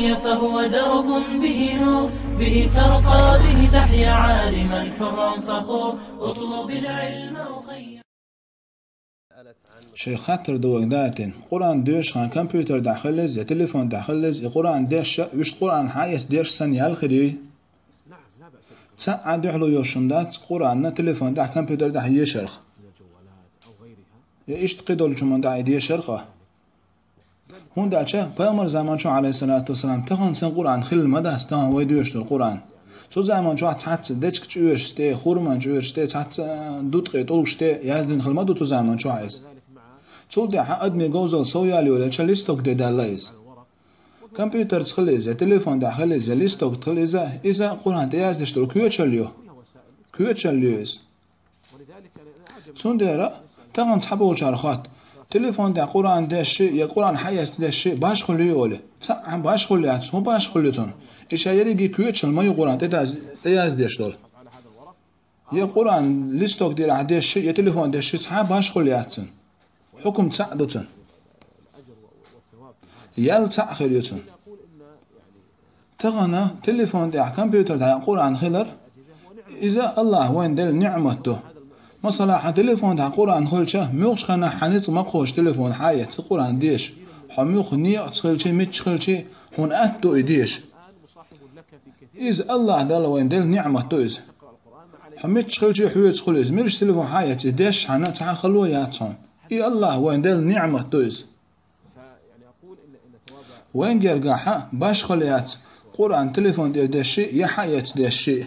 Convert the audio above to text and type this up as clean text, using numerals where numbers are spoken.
الدنيا فهو درب به نور، به ترقى به تحيا عالما حرا فخور. اطلب العلم أخي. شيخ خاطر دوق داتن قرآن ديش خان كمبيوتر داخلز يا تليفون داخلز قرآن ديش وش قرآن حايس ديش سنيال خدي ساعة دحلو يوشندات قرآن تليفون دا كمبيوتر دا يشرخ يا إيش تقدر شو من دا يشرخه هون دالشة پیامبر زمان شو عليه الصلاة والسلام تخن سن قرآن خل مده استان ويدوش القرآن سو زمان شو تحت دتش كتشوش تي خورمان شوش تي تحت دوت قيتولش تي يازدين خل مده تو زمان شو عايز سو ده أدمي جوزل سويالي ولا شليستوك ده داللايز كمبيوتر تخليزه تليفون داخليزه ليستوك تخليزه إذا قرآن تيازدش تلو كيوتشليوز سون ده تغن تحبوا شارخات تليفون ده قرآن ده شيء يا قرآن حياة ده شيء باش خليه وله سام باش خليات هو باش خليتون إيش هيرجي كيوتشل ما يقرآن تيازدش دول يا قرآن ليستوك دير عده شيء يا تليفون ده شيء سام باش خلياتن حكم تعدتن يال تأخيريتن تغنى تليفون ده كمبيوتر ده قرآن خلر إذا الله وين دل نعمته مثلا تليفون ده قرآن خلشه ميوش خنا حنيت مقوش تليفون حياة قرآن ديش حميوخ نية تخلشي ميتش خلشي هون أتو إديش إذا الله دل وين دل نعمته إذا حميتش خلشي حويت خلص ميرش تليفون حياة ديش حنا تعخلوا ياتهم إي الله وين دل نعمته إذا وين جرجعها باش خليات قرآن تليفون ده شيء يا حياة ده شيء